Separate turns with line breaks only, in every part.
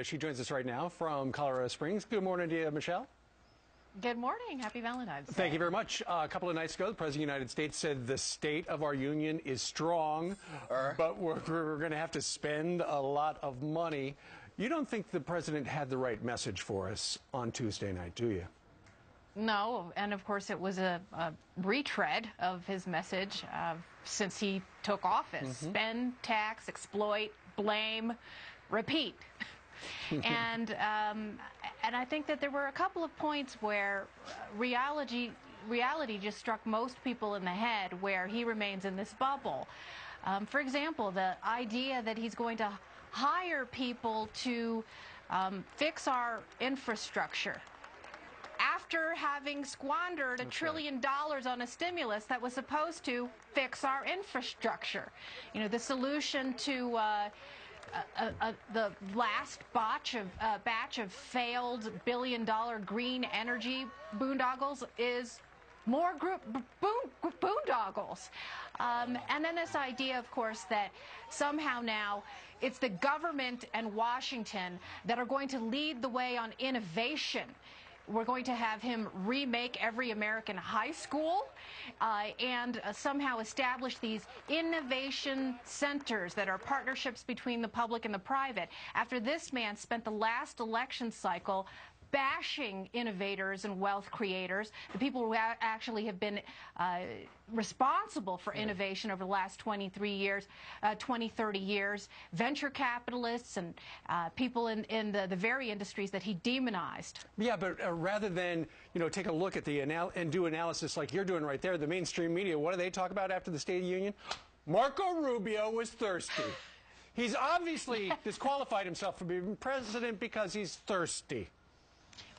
She joins us right now from Colorado Springs. Good morning to you, Michelle.
Good morning. Happy Valentine's Day.
Thank you very much. A couple of nights ago, the President of the United States said the state of our union is strong, but we're going to have to spend a lot of money. You don't think the President had the right message for us on Tuesday night, do you?
No, and of course it was a retread of his message since he took office. Spend, tax, exploit, blame, repeat. And I think that there were a couple of points where reality just struck most people in the head, where he remains in this bubble. For example, the idea that he's going to hire people to fix our infrastructure after having squandered $1 trillion on a stimulus that was supposed to fix our infrastructure. You know, the solution to the last batch of failed billion-dollar green energy boondoggles is more boondoggles. And then this idea, of course, that somehow now it's the government and Washington that are going to lead the way on innovation. We're going to have him remake every American high school and somehow establish these innovation centers that are partnerships between the public and the private. After this man spent the last election cycle bashing innovators and wealth creators, the people who actually have been responsible for innovation over the last 30 years, venture capitalists and people in the very industries that he demonized.
Yeah, but rather than, take a look at and do analysis like you're doing right there, the mainstream media, what do they talk about after the State of the Union? Marco Rubio was thirsty. He's obviously disqualified himself from being president because he's thirsty.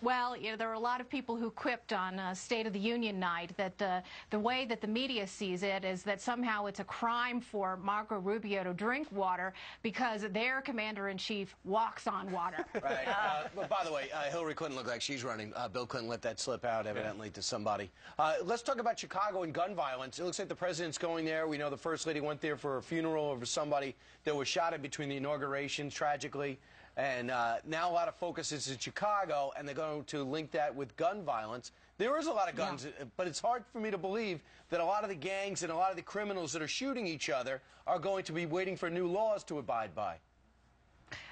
Well, there are a lot of people who quipped on State of the Union night that the way that the media sees it is that somehow it's a crime for Marco Rubio to drink water because their commander-in-chief walks on water.
Right. But by the way, Hillary Clinton looked like she's running. Bill Clinton let that slip out, evidently, to somebody. Let's talk about Chicago and gun violence. It looks like the president's going there. We know the First Lady went there for a funeral over somebody that was shot at between the inaugurations, tragically. And now a lot of focus is in Chicago, and they're going to link that with gun violence. There is a lot of guns, but it's hard for me to believe that a lot of the gangs and a lot of the criminals that are shooting each other are going to be waiting for new laws to abide by.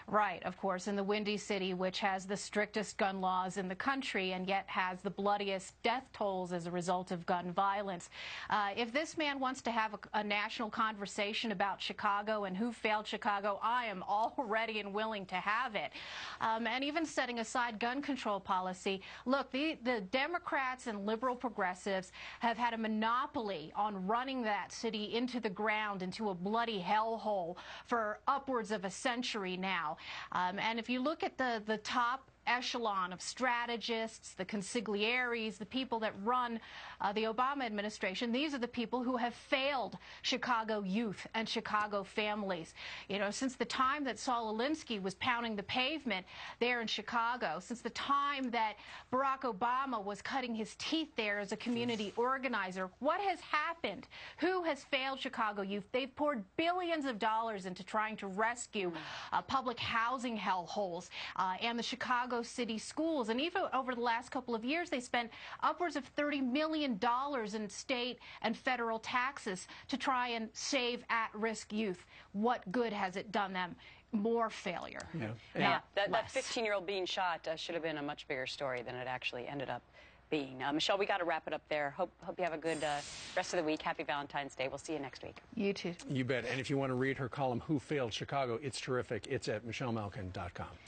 Right, of course, in the Windy City, which has the strictest gun laws in the country and yet has the bloodiest death tolls as a result of gun violence. If this man wants to have a national conversation about Chicago and who failed Chicago, I am all ready and willing to have it. And even setting aside gun control policy, look, the Democrats and liberal progressives have had a monopoly on running that city into the ground, into a bloody hellhole for upwards of a century now. And if you look at the top echelon of strategists, the consiglieres, the people that run the Obama administration, these are the people who have failed Chicago youth and Chicago families. Since the time that Saul Alinsky was pounding the pavement there in Chicago, since the time that Barack Obama was cutting his teeth there as a community organizer, what has happened? Who has failed Chicago youth? They've poured billions of dollars into trying to rescue public housing hellholes and the Chicago City schools. And even over the last couple of years, they spent upwards of $30 million in state and federal taxes to try and save at-risk youth. What good has it done them? More failure.
That 15-year-old being shot should have been a much bigger story than it actually ended up being. Michelle, we got to wrap it up there. Hope you have a good rest of the week. Happy Valentine's Day. We'll see you next week.
You too.
You bet. And if you want to read her column, Who Failed Chicago, it's terrific. It's at michellemalkin.com.